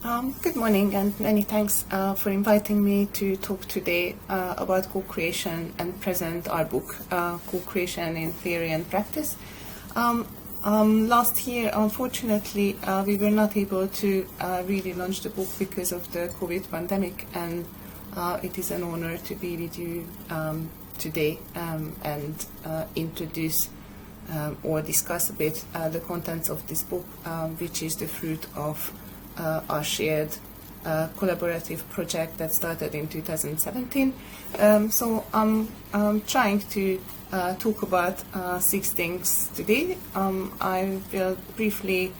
Good morning, and many thanks for inviting me to talk today about co-creation and present our book, Co-Creation in Theory and Practice. Last year, unfortunately, we were not able to really launch the book because of the COVID pandemic, and it is an honor to be with you today and introduce or discuss a bit the contents of this book, which is the fruit of our shared collaborative project that started in 2017. So I'm trying to talk about 6 things today. I will briefly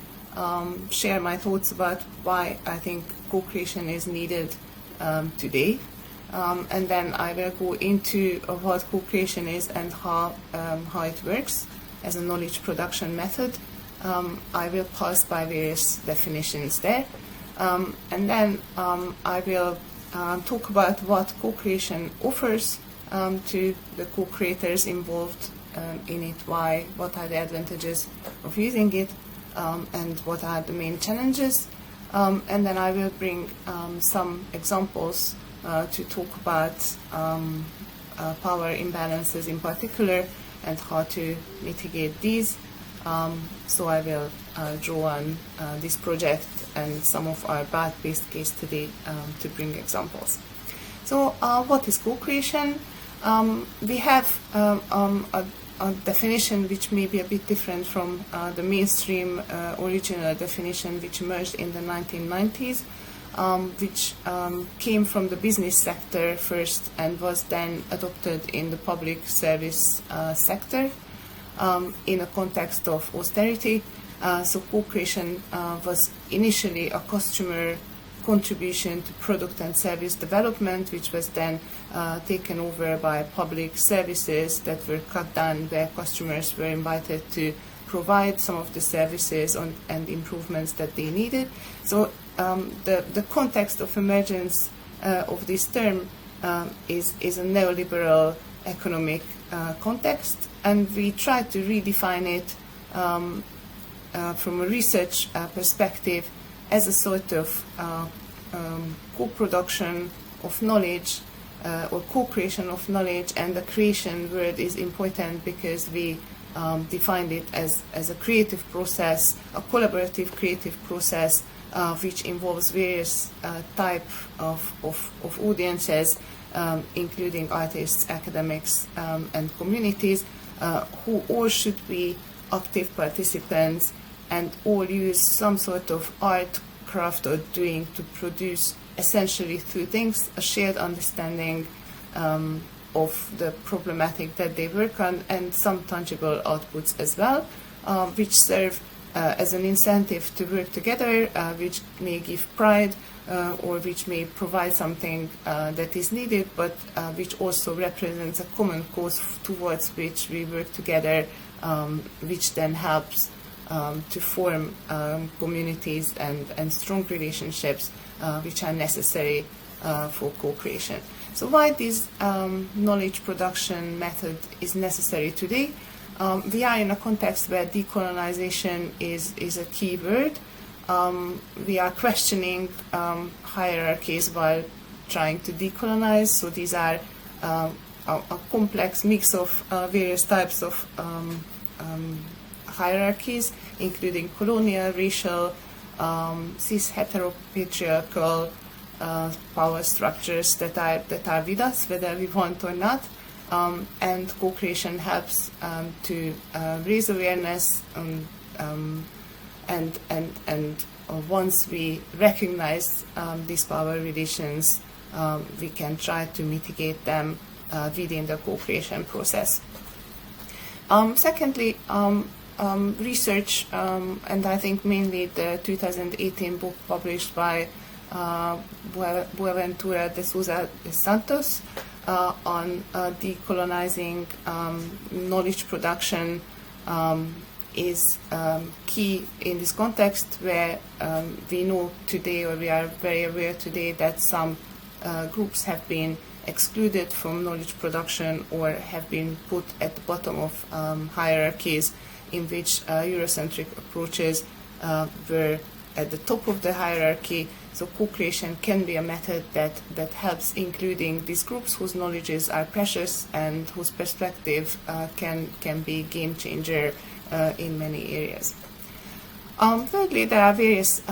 share my thoughts about why I think co-creation is needed today. And then I will go into what co-creation is and how it works as a knowledge production method. I will pass by various definitions there, and then I will talk about what co-creation offers to the co-creators involved in it, what are the advantages of using it, and what are the main challenges. And then I will bring some examples to talk about power imbalances in particular and how to mitigate these. So I will draw on this project and some of our broad-based case today to bring examples. So what is co-creation? We have a definition which may be a bit different from the mainstream original definition which emerged in the 1990s, which came from the business sector first and was then adopted in the public service sector. In a context of austerity. So co-creation was initially a customer contribution to product and service development, which was then taken over by public services that were cut down, where customers were invited to provide some of the services and improvements that they needed. So the context of emergence of this term is a neoliberal economic context, and we try to redefine it from a research perspective as a sort of co-production of knowledge or co-creation of knowledge, and the creation word is important because we defined it as a creative process, a collaborative creative process which involves various type of audiences, including artists, academics, and communities, who all should be active participants and all use some sort of art, craft, or doing to produce essentially 2 things: a shared understanding of the problematic that they work on, and some tangible outputs as well, which serve as an incentive to work together, which may give pride, or which may provide something that is needed, but which also represents a common cause towards which we work together, which then helps to form communities and strong relationships which are necessary for co-creation. So why this knowledge production method is necessary today? We are in a context where decolonization is a key word. We are questioning hierarchies while trying to decolonize. So these are a complex mix of various types of hierarchies, including colonial, racial, cis heteropatriarchal power structures that are with us, whether we want or not. And co-creation helps to raise awareness, and once we recognize these power relations, we can try to mitigate them within the co-creation process. Secondly, research, and I think mainly the 2018 book published by Boaventura de Souza de Santos on decolonizing knowledge production is key in this context, where we know today, or we are very aware today, that some groups have been excluded from knowledge production or have been put at the bottom of hierarchies in which Eurocentric approaches were at the top of the hierarchy. So co-creation can be a method that helps including these groups whose knowledges are precious and whose perspective can be game changer in many areas. Thirdly, there are various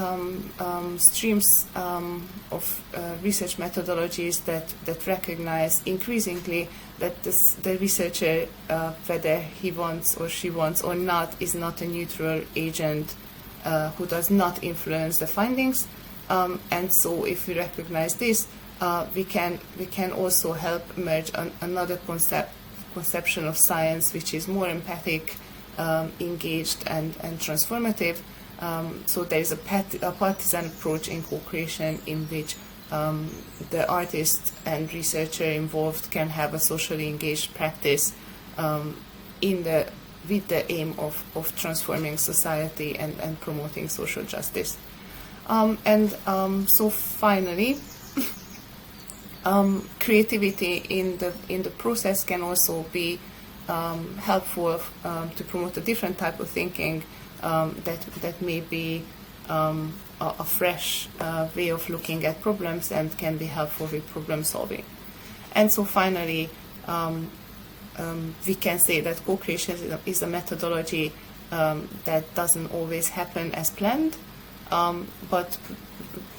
streams of research methodologies that recognize increasingly that the researcher, whether he wants or she wants or not, is not a neutral agent who does not influence the findings. And so if we recognize this, we can also help merge another conception of science which is more empathic, engaged and transformative. So there is a partisan approach in co-creation in which the artist and researcher involved can have a socially engaged practice with the aim of transforming society and promoting social justice. So finally, creativity in the process can also be helpful to promote a different type of thinking that may be a fresh way of looking at problems and can be helpful with problem solving. And so finally, we can say that co-creation is a methodology that doesn't always happen as planned, but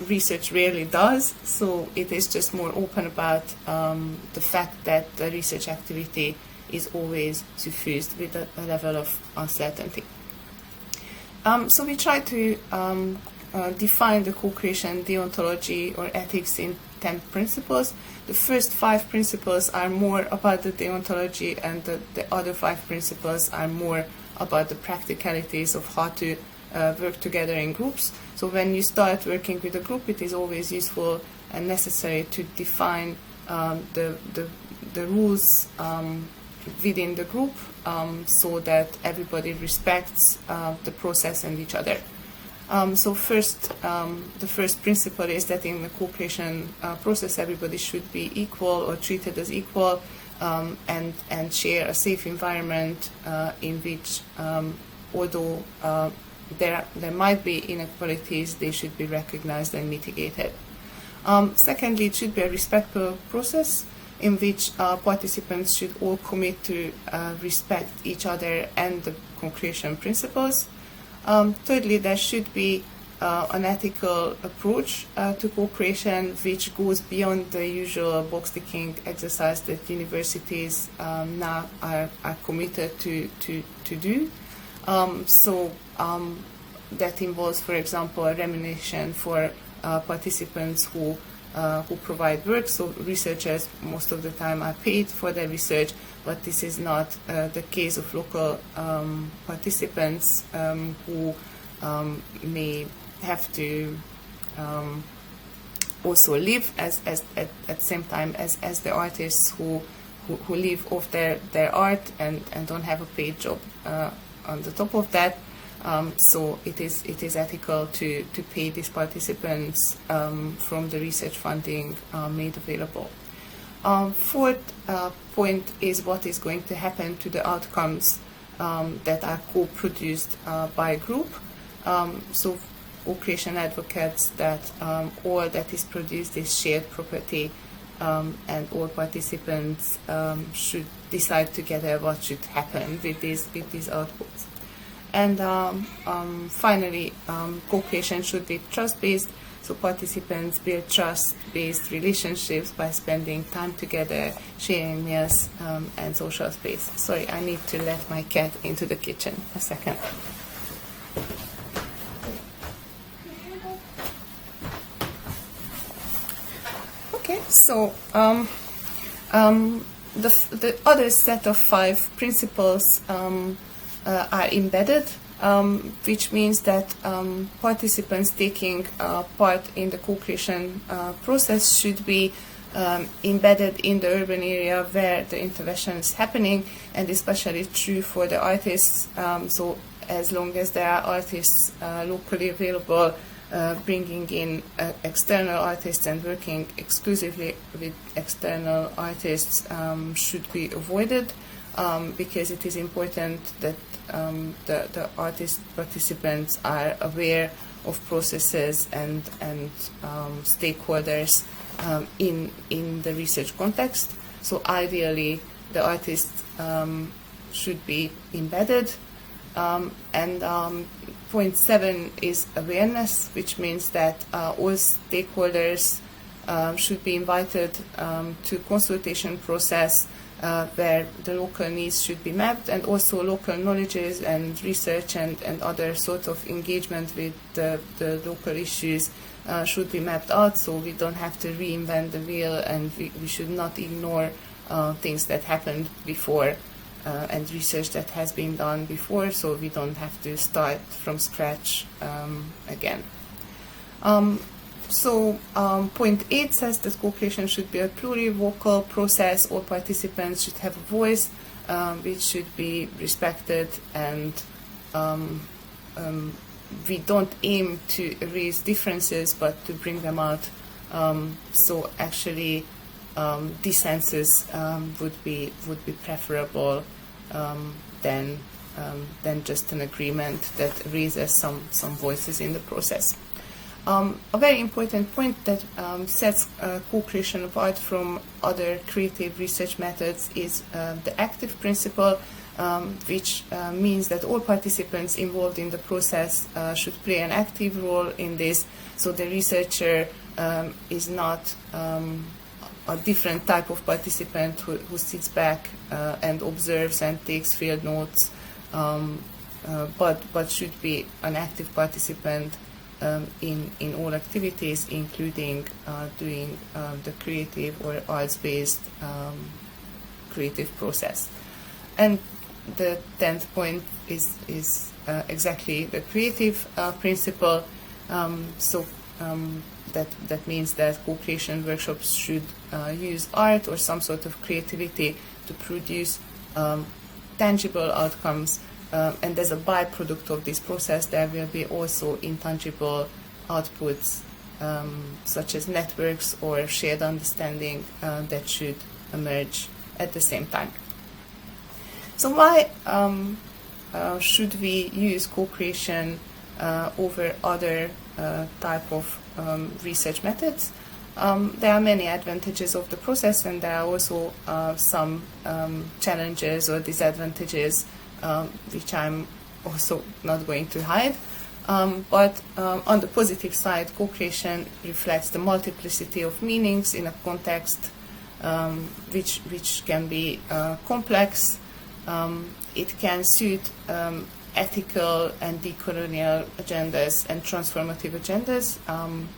research rarely does, so it is just more open about the fact that the research activity is always suffused with a level of uncertainty. So we try to define the co-creation deontology or ethics in 10 principles. The first 5 principles are more about the deontology, and the other 5 principles are more about the practicalities of how to work together in groups. So when you start working with a group, it is always useful and necessary to define the rules within the group so that everybody respects the process and each other. So the first principle is that in the co-creation process, everybody should be equal or treated as equal and share a safe environment in which, although there might be inequalities, they should be recognized and mitigated. Secondly, it should be a respectful process in which participants should all commit to respect each other and the co-creation principles. Thirdly, there should be an ethical approach to co-creation which goes beyond the usual box-ticking exercise that universities now are committed to do. That involves, for example, a remuneration for participants who provide work. So researchers most of the time are paid for their research, but this is not the case of local participants who may have to also live at the same time as the artists who live off their art and don't have a paid job on the top of that. So it is ethical to pay these participants from the research funding made available. Fourth point is what is going to happen to the outcomes that are co-produced by a group. So co-creation advocates that all that is produced is shared property, and all participants should decide together what should happen with these outputs. And finally, co-creation should be trust-based, so participants build trust-based relationships by spending time together, sharing meals, and social space. Sorry, I need to let my cat into the kitchen. A second. Okay, so the other set of 5 principles are embedded, which means that participants taking part in the co-creation process should be embedded in the urban area where the intervention is happening, and especially true for the artists. So as long as there are artists locally available, bringing in external artists and working exclusively with external artists should be avoided, because it is important that the artist participants are aware of processes and stakeholders in the research context. So ideally, the artist should be embedded. Point 7 is awareness, which means that all stakeholders should be invited to consultation process where the local needs should be mapped, and also local knowledges and research and other sort of engagement with the local issues should be mapped out, so we don't have to reinvent the wheel, and we should not ignore things that happened before and research that has been done before, so we don't have to start from scratch again. Point 8 says that co-creation should be a plurivocal process. All participants should have a voice, which should be respected, and we don't aim to erase differences, but to bring them out. So actually, dissensus would be preferable than just an agreement that raises some voices in the process. A very important point that sets co-creation apart from other creative research methods is the active principle, which means that all participants involved in the process should play an active role in this. So the researcher is not a different type of participant who sits back and observes and takes field notes, but should be an active participant in all activities, including doing the creative or arts-based creative process. And the 10th point is exactly the creative principle. That means that co-creation workshops should use art or some sort of creativity to produce tangible outcomes. And as a byproduct of this process, there will be also intangible outputs, such as networks or shared understanding that should emerge at the same time. So why should we use co-creation over other type of research methods? There are many advantages of the process, and there are also some challenges or disadvantages, which I'm also not going to hide. But on the positive side, co-creation reflects the multiplicity of meanings in a context which can be complex. It can suit ethical and decolonial agendas and transformative agendas,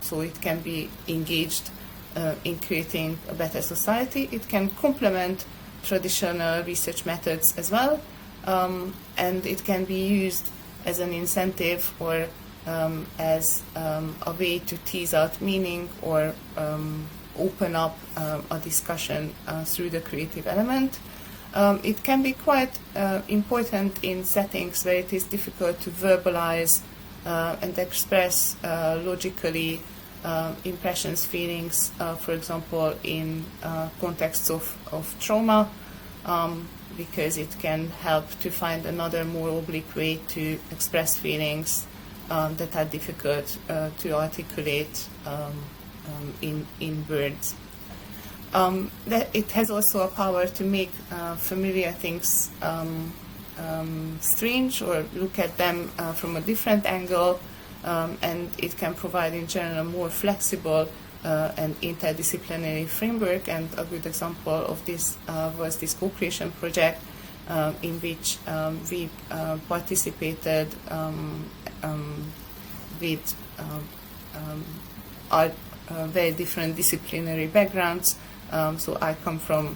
so it can be engaged in creating a better society. It can complement traditional research methods as well, and it can be used as an incentive or as a way to tease out meaning or open up a discussion through the creative element. It can be quite important in settings where it is difficult to verbalize and express logically impressions, feelings, for example, in contexts of trauma, because it can help to find another more oblique way to express feelings that are difficult to articulate in words. That it has also a power to make familiar things strange or look at them from a different angle, and it can provide in general a more flexible and interdisciplinary framework. And a good example of this was this co-creation project in which we participated with our very different disciplinary backgrounds. So I come from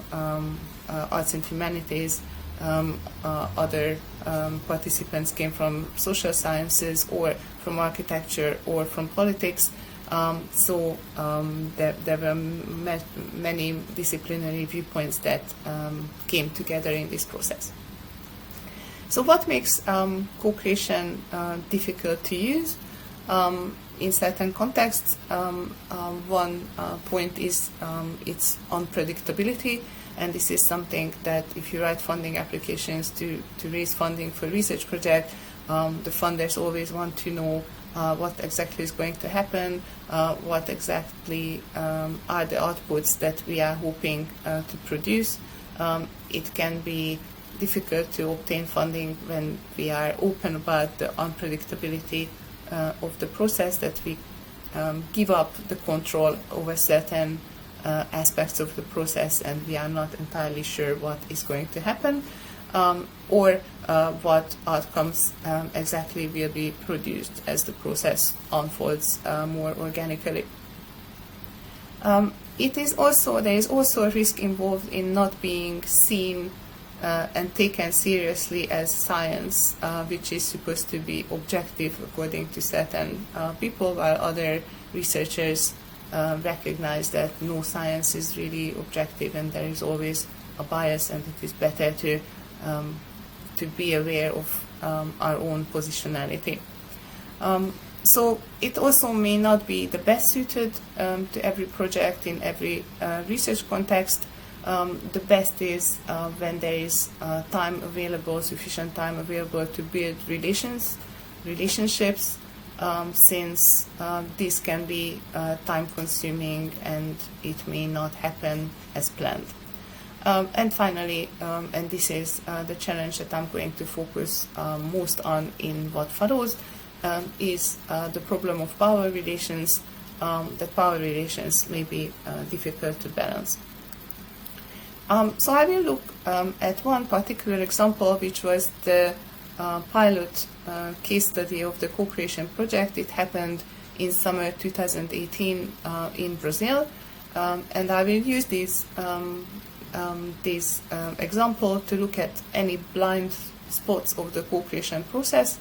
arts and humanities, other participants came from social sciences or from architecture or from politics. So there were many disciplinary viewpoints that came together in this process. So what makes co-creation difficult to use? In certain contexts, one point is its unpredictability, and this is something that if you write funding applications to raise funding for a research project, the funders always want to know what exactly is going to happen, what exactly are the outputs that we are hoping to produce. It can be difficult to obtain funding when we are open about the unpredictability of the process, that we give up the control over certain aspects of the process and we are not entirely sure what is going to happen, or what outcomes exactly will be produced as the process unfolds more organically. There is also a risk involved in not being seen and taken seriously as science, which is supposed to be objective according to certain people, while other researchers recognize that no science is really objective and there is always a bias, and it is better to be aware of our own positionality. So it also may not be the best suited to every project in every research context. The best is when there is sufficient time available to build relationships, since this can be time-consuming and it may not happen as planned. And finally, and this is the challenge that I'm going to focus most on in what follows, is the problem of power relations, that power relations may be difficult to balance. So I will look at one particular example, which was the pilot case study of the co-creation project. It happened in summer 2018 in Brazil, and I will use this example to look at any blind spots of the co-creation process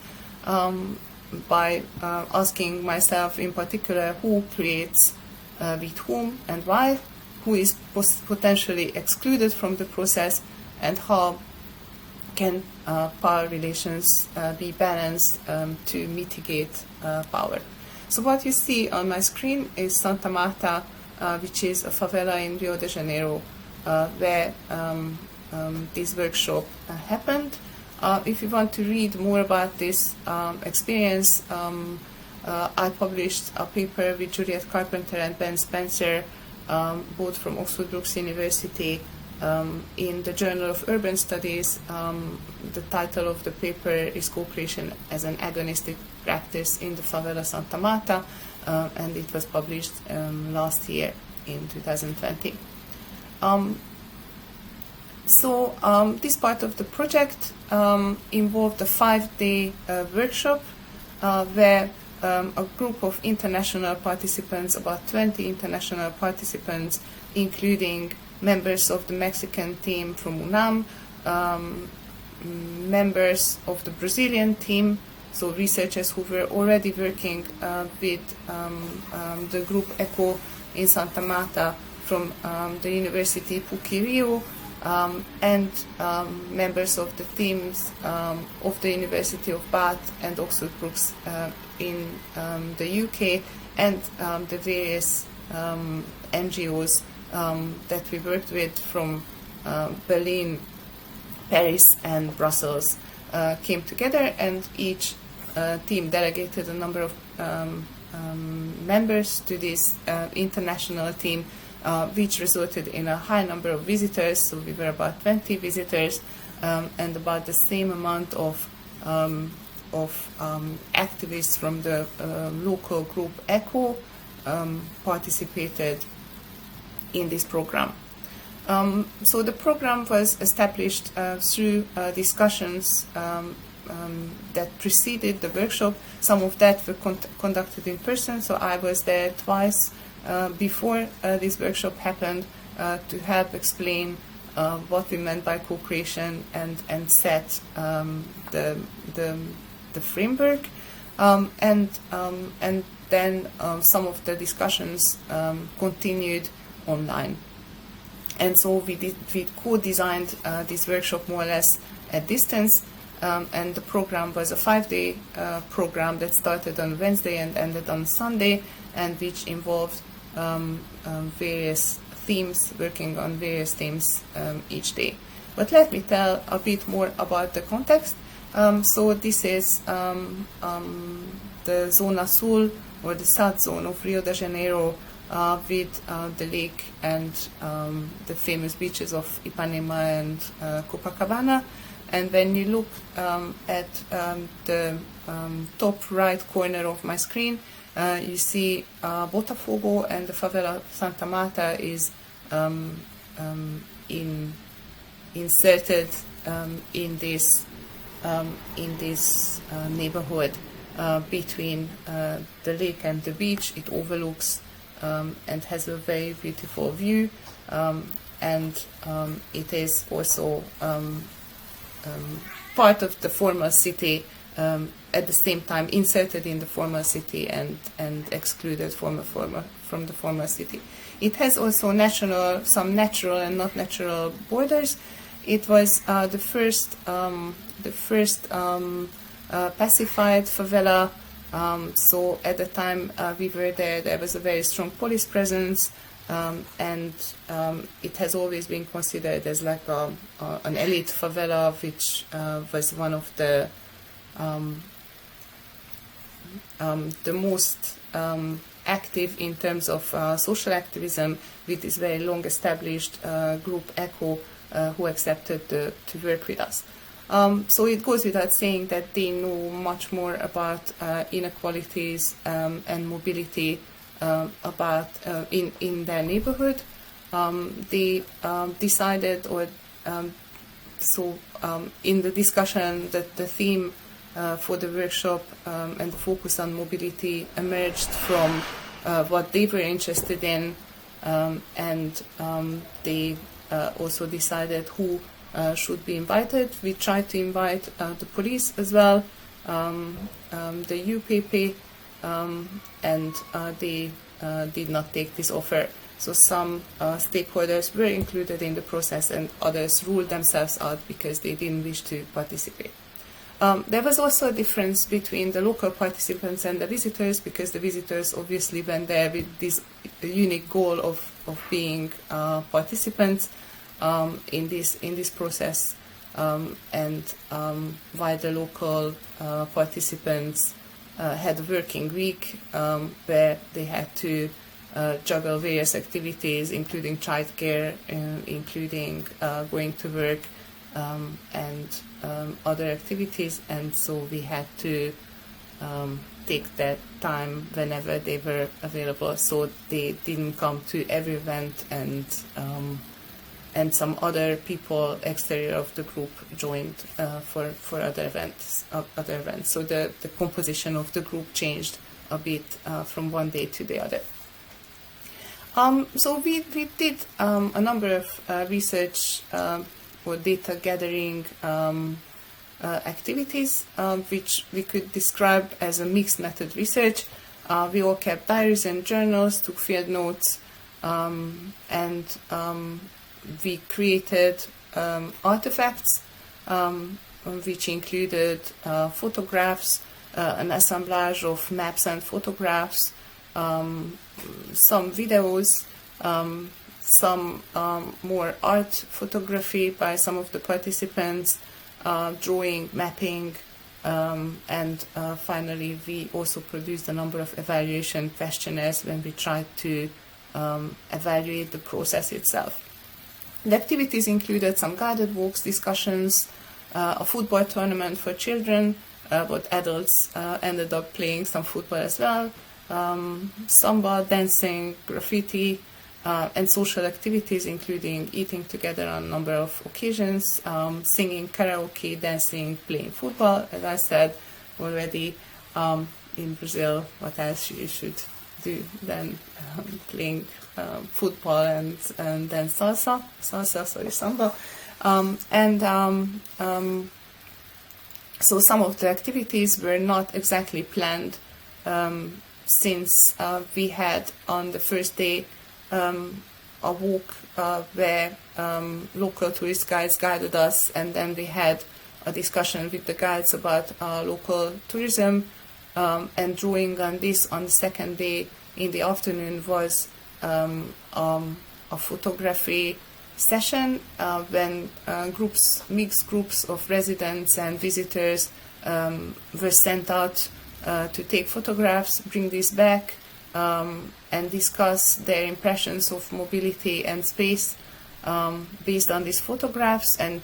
by asking myself in particular who creates with whom and why, who is potentially excluded from the process, and how can power relations be balanced to mitigate power. So what you see on my screen is Santa Marta, which is a favela in Rio de Janeiro, where this workshop happened. If you want to read more about this experience, I published a paper with Juliet Carpenter and Ben Spencer, both from Oxford Brookes University, in the Journal of Urban Studies. The title of the paper is Co-Creation as an Agonistic Practice in the Favela Santa Marta, and it was published last year in 2020. This part of the project involved a 5-day workshop where a group of international participants, about 20 international participants, including members of the Mexican team from UNAM, members of the Brazilian team, so researchers who were already working with the group ECHO in Santa Marta from the University PUC-Rio, and members of the teams of the University of Bath and Oxford Brookes in the UK, and the various NGOs that we worked with from Berlin, Paris and Brussels came together, and each team delegated a number of members to this international team, which resulted in a high number of visitors. So we were about 20 visitors, and about the same amount of activists from the local group ECHO participated in this program. So the program was established through discussions that preceded the workshop. Some of that were conducted in person, so I was there twice before this workshop happened to help explain what we meant by co-creation and set the framework, and then some of the discussions continued online. And so we co-designed this workshop more or less at distance, and the program was a 5-day program that started on Wednesday and ended on Sunday, and which involved various themes, working on various themes each day. But let me tell a bit more about the context. So this is the the Zona Sul, or the South Zone of Rio de Janeiro, with the lake and the famous beaches of Ipanema and Copacabana. And when you look at the top right corner of my screen, you see Botafogo, and the favela Santa Marta is inserted in this neighborhood between the lake and the beach. It overlooks and has a very beautiful view, and it is also part of the former city, at the same time inserted in the former city and excluded from the former city. It has also some natural and not natural borders. It was the first pacified favela. So at the time we were there was a very strong police presence, and it has always been considered as like an elite favela, which was one of the most active in terms of social activism, with this very long established group ECHO, who accepted to work with us. So it goes without saying that they know much more about inequalities and mobility about in their neighborhood. They decided, or in the discussion, that the theme for the workshop and the focus on mobility emerged from what they were interested in, and they also decided who should be invited. We tried to invite the police as well, the UPP, and they did not take this offer. So some stakeholders were included in the process, and others ruled themselves out because they didn't wish to participate. There was also a difference between the local participants and the visitors, because the visitors obviously went there with this unique goal of being participants in this process, and while the local participants had a working week where they had to juggle various activities, including childcare, including going to work, and other activities, and so we had to take that time whenever they were available. So they didn't come to every event, and some other people exterior of the group joined for other events. So the composition of the group changed a bit from one day to the other. So we did a number of research or data gathering activities, which we could describe as a mixed method research. We all kept diaries and journals, took field notes, and we created artifacts, which included photographs, an assemblage of maps and photographs, some videos, some more art photography by some of the participants, drawing, mapping, and finally we also produced a number of evaluation questionnaires when we tried to evaluate the process itself. The activities included some guided walks, discussions, a football tournament for children, but adults ended up playing some football as well, samba, dancing, graffiti, and social activities, including eating together on a number of occasions, singing, karaoke, dancing, playing football. As I said already, in Brazil, what else you should do than playing football and then samba. So some of the activities were not exactly planned, since we had on the first day a walk where local tourist guides guided us, and then we had a discussion with the guides about local tourism, and drawing on this on the second day in the afternoon was a photography session when mixed groups of residents and visitors were sent out to take photographs, bring this back, and discuss their impressions of mobility and space based on these photographs, and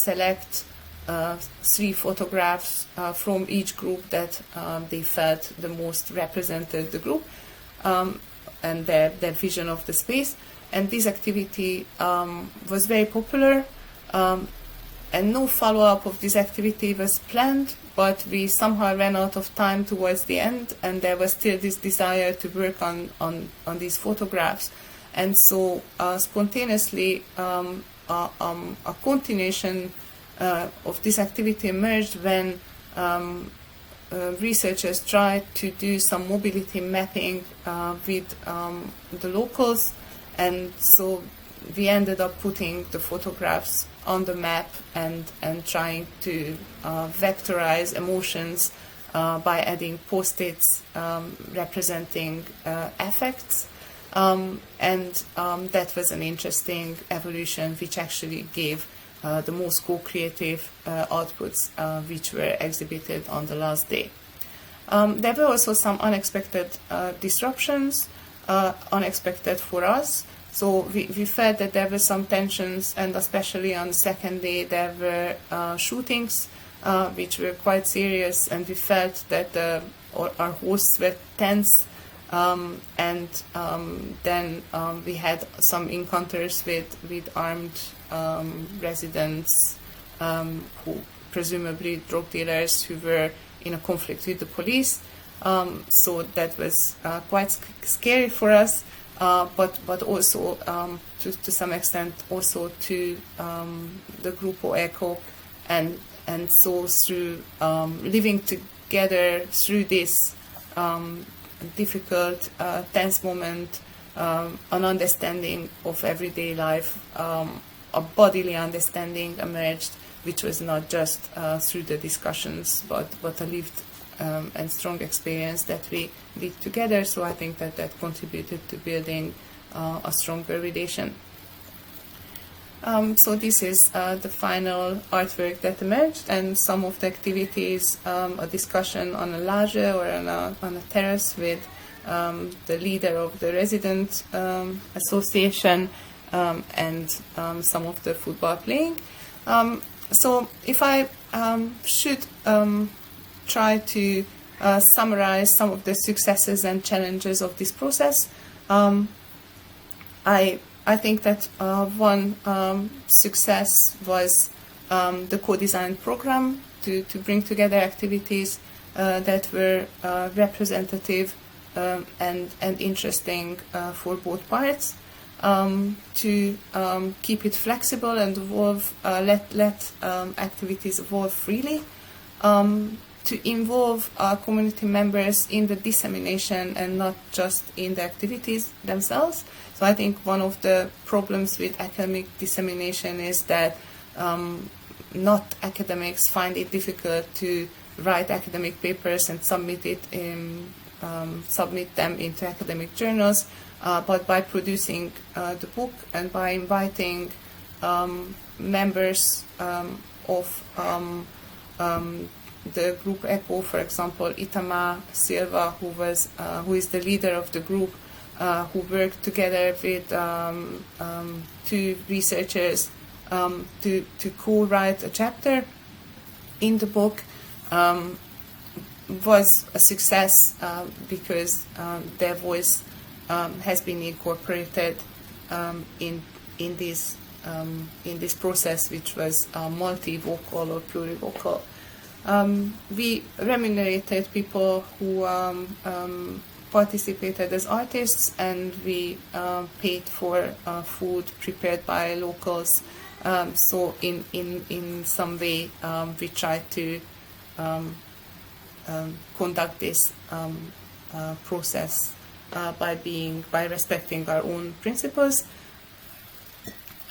select 3 photographs from each group that they felt the most represented the group and their vision of the space. And this activity was very popular, and no follow-up of this activity was planned, but we somehow ran out of time towards the end, and there was still this desire to work on these photographs. And so spontaneously a continuation of this activity emerged when researchers tried to do some mobility mapping with the locals, and so we ended up putting the photographs on the map and trying to vectorize emotions by adding post-its representing affects. That was an interesting evolution, which actually gave the most co-creative outputs which were exhibited on the last day. There were also some unexpected disruptions, unexpected for us. So we felt that there were some tensions, and especially on the second day there were shootings which were quite serious, and we felt that our hosts were tense. Then we had some encounters with armed residents who presumably drug dealers who were in a conflict with the police. So that was quite scary for us, but also to some extent also to the Grupo Eco, and so through living together through this difficult, tense moment, an understanding of everyday life, a bodily understanding emerged, which was not just through the discussions, but a lived and strong experience that we did together. So I think that contributed to building a stronger relation. So this is the final artwork that emerged, and some of the activities, a discussion on a lage or on a terrace with the leader of the resident association, and some of the football playing. So if I should try to summarize some of the successes and challenges of this process, I think that one success was the co-designed program to bring together activities that were representative and interesting for both parts, to keep it flexible and evolve, let activities evolve freely, to involve community members in the dissemination and not just in the activities themselves. So I think one of the problems with academic dissemination is that not academics find it difficult to write academic papers and submit them into academic journals, but by producing the book and by inviting members of the group ECHO, for example, Itamar Silva, who is the leader of the group, who worked together with 2 researchers to co-write a chapter in the book, was a success because their voice has been incorporated in this process, which was multi-vocal or plurivocal. We remunerated people who participated as artists, and we paid for food prepared by locals. So in some way we tried to conduct this process by respecting our own principles.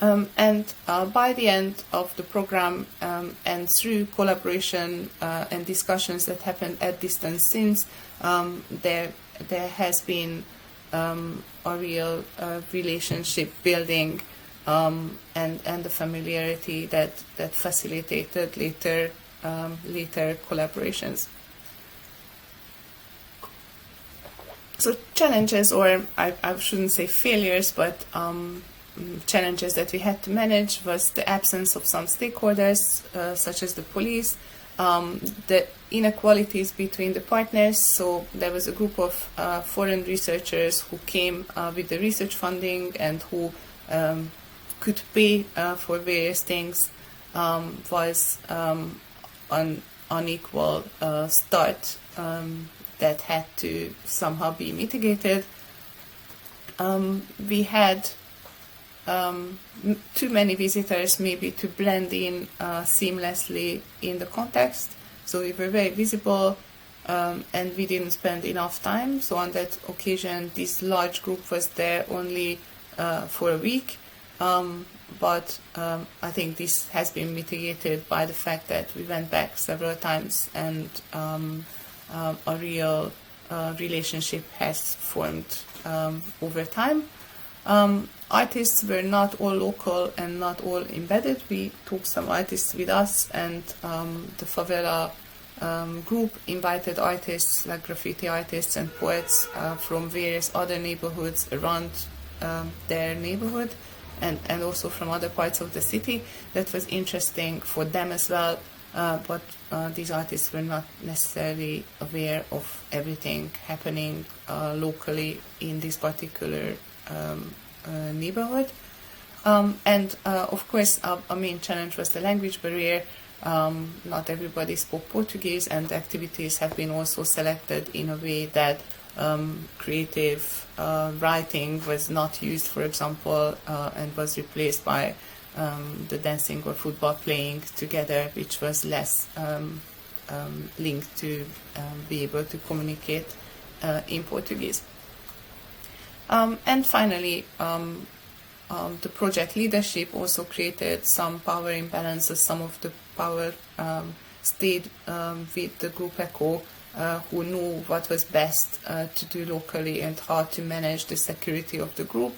And by the end of the program, and through collaboration and discussions that happened at distance since, there has been a real relationship building, and the familiarity that facilitated later collaborations. So challenges, or I shouldn't say failures, but challenges that we had to manage was the absence of some stakeholders, such as the police, the inequalities between the partners. So there was a group of foreign researchers who came with the research funding and who could pay for various things. Was an unequal start that had to somehow be mitigated. We had too many visitors maybe to blend in seamlessly in the context. So we were very visible, and we didn't spend enough time. So on that occasion, this large group was there only for a week. But I think this has been mitigated by the fact that we went back several times, and a real relationship has formed over time. Artists were not all local and not all embedded. We took some artists with us, and the favela group invited artists like graffiti artists and poets from various other neighborhoods around their neighborhood, and also from other parts of the city. That was interesting for them as well, but these artists were not necessarily aware of everything happening locally in this particular neighborhood. And of course, a main challenge was the language barrier. Not everybody spoke Portuguese, and the activities have been also selected in a way that creative writing was not used, for example, and was replaced by the dancing or football playing together, which was less linked to be able to communicate in Portuguese. And finally, the project leadership also created some power imbalances. Some of the power stayed with the group ECHO, who knew what was best to do locally and how to manage the security of the group,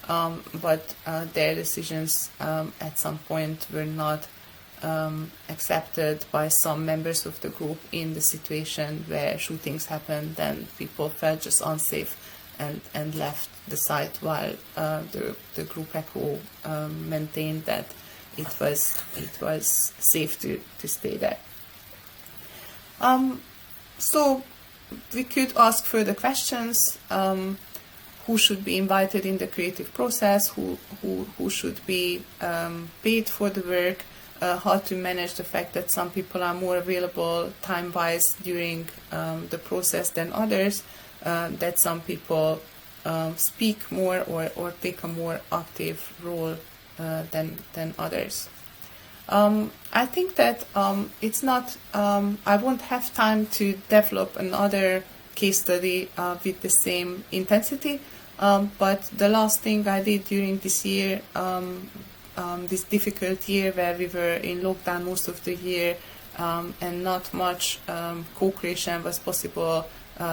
but their decisions at some point were not accepted by some members of the group in the situation where shootings happened, and people felt just unsafe and left the site, while the group ECHO maintained that it was safe to stay there. So we could ask further questions. Who should be invited in the creative process? Who should be paid for the work? How to manage the fact that some people are more available time-wise during the process than others? That some people speak more or take a more active role than others. I think that it's not, I won't have time to develop another case study with the same intensity, but the last thing I did during this year, this difficult year where we were in lockdown most of the year, and not much co-creation was possible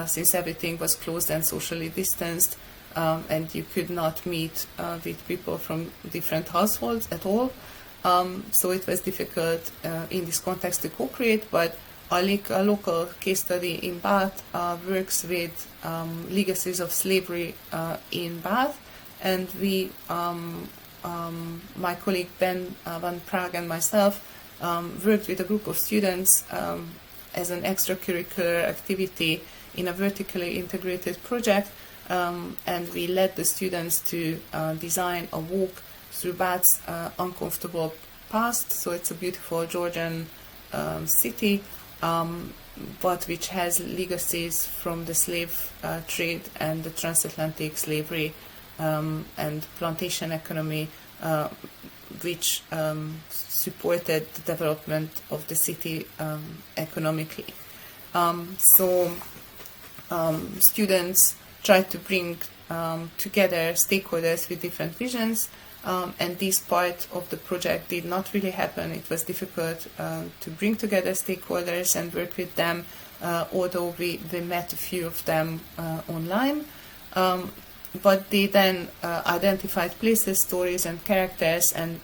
since everything was closed and socially distanced, and you could not meet with people from different households at all. So it was difficult in this context to co-create, but a local case study in Bath works with legacies of slavery in Bath, and we, my colleague Ben van Praag and myself, worked with a group of students as an extracurricular activity in a vertically integrated project, and we led the students to design a walk through Bath's uncomfortable past. So it's a beautiful Georgian city, but which has legacies from the slave trade and the transatlantic slavery and plantation economy, which supported the development of the city economically. So students tried to bring together stakeholders with different visions, and this part of the project did not really happen. It was difficult to bring together stakeholders and work with them, although we met a few of them online. But they then identified places, stories and characters, and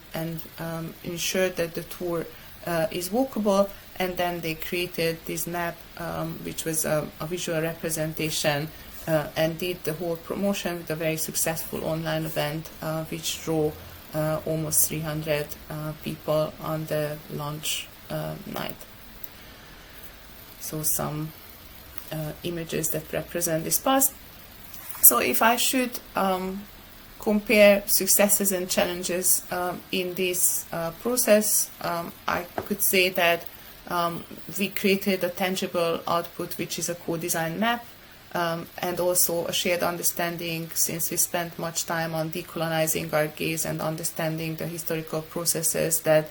ensured that the tour is walkable, and then they created this map, which was a visual representation and did the whole promotion with a very successful online event, which drew almost 300 people on the launch night. So some images that represent this past. So if I should compare successes and challenges in this process, I could say that we created a tangible output, which is a co-design map, and also a shared understanding, since we spent much time on decolonizing our gaze and understanding the historical processes that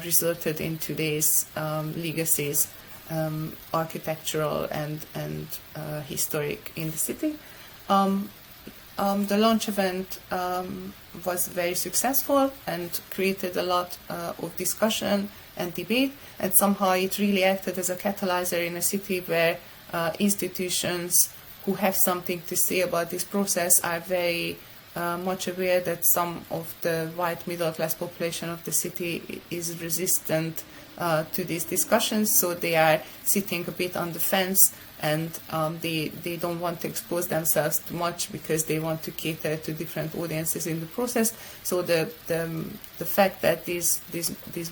resulted in today's legacies, architectural and historic in the city. The launch event was very successful and created a lot of discussion and debate, and somehow it really acted as a catalyzer in a city where institutions who have something to say about this process are very much aware that some of the white middle class population of the city is resistant to these discussions, so they are sitting a bit on the fence, and they don't want to expose themselves too much because they want to cater to different audiences in the process. So the fact that this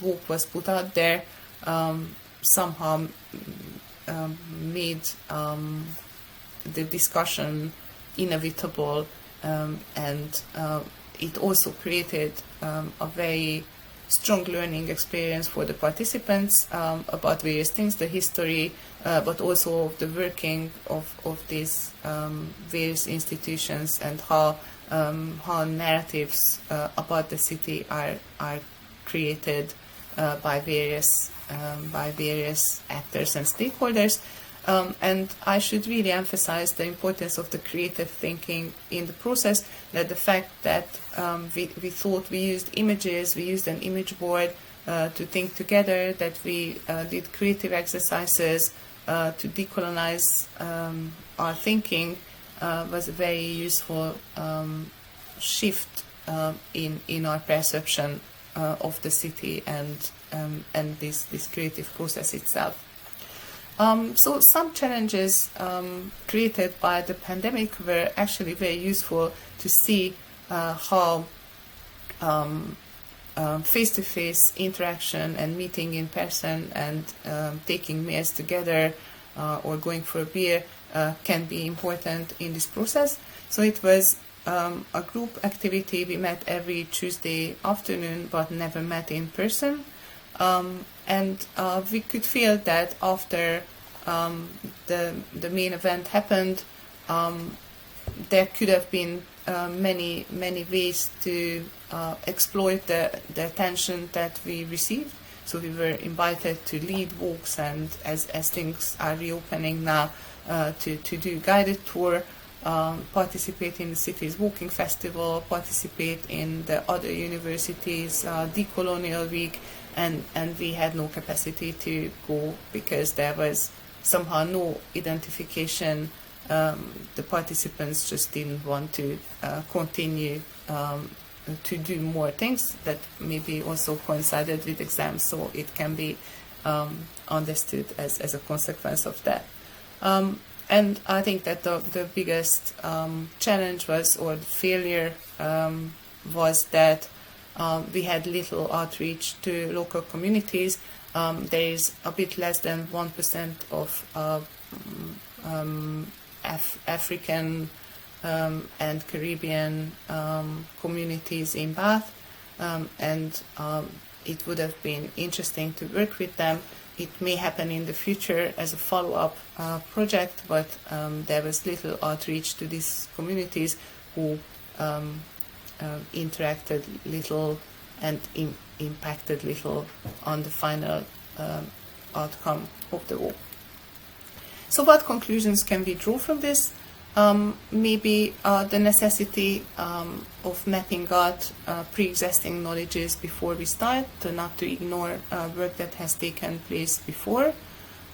walk was put out there somehow made the discussion inevitable, and it also created a very strong learning experience for the participants about various things, the history, but also the working of these various institutions, and how narratives about the city are created by various actors and stakeholders. And I should really emphasize the importance of the creative thinking in the process, that the fact that we thought we used images, we used an image board to think together, that we did creative exercises to decolonize our thinking was a very useful shift in our perception of the city and this creative process itself. So some challenges created by the pandemic were actually very useful to see how face-to-face interaction and meeting in person and taking meals together or going for a beer can be important in this process. So it was a group activity. We met every Tuesday afternoon but never met in person. And we could feel that after the main event happened, there could have been many ways to exploit the attention that we received. So we were invited to lead walks, and as things are reopening now, to do guided tour, participate in the city's walking festival, participate in the other universities' decolonial week. And we had no capacity to go because there was somehow no identification. The participants just didn't want to continue to do more things that maybe also coincided with exams, so it can be understood as a consequence of that. And I think that the biggest challenge or failure was that we had little outreach to local communities. There is a bit less than 1% of African and Caribbean communities in Bath, and it would have been interesting to work with them. It may happen in the future as a follow-up project, but there was little outreach to these communities who interacted little and impacted little on the final outcome of the walk. So what conclusions can we draw from this? Maybe the necessity of mapping out pre-existing knowledges before we start, not to ignore work that has taken place before.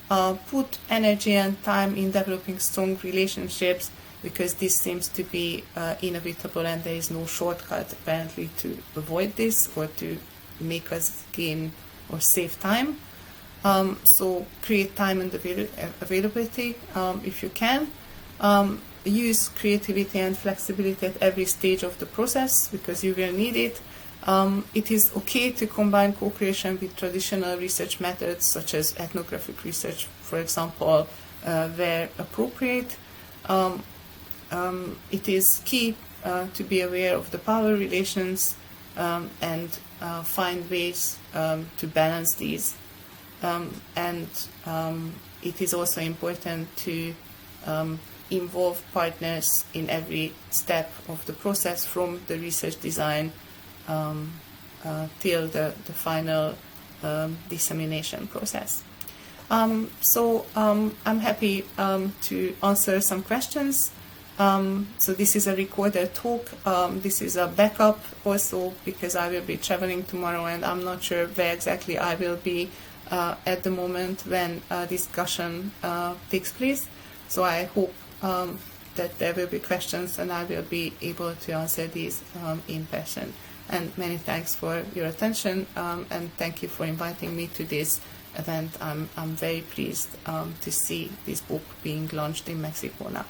Put energy and time in developing strong relationships, because this seems to be inevitable and there is no shortcut apparently to avoid this or to make us gain or save time. So create time and availability if you can. use creativity and flexibility at every stage of the process, because you will need it. It is okay to combine co-creation with traditional research methods, such as ethnographic research, for example, where appropriate. It is key to be aware of the power relations and find ways to balance these. And it is also important to involve partners in every step of the process, from the research design till the final dissemination process. So I'm happy to answer some questions. So this is a recorded talk. This is a backup also, because I will be traveling tomorrow and I'm not sure where exactly I will be at the moment when discussion takes place. So I hope that there will be questions and I will be able to answer these in person. And many thanks for your attention, and thank you for inviting me to this event. I'm very pleased to see this book being launched in Mexico now.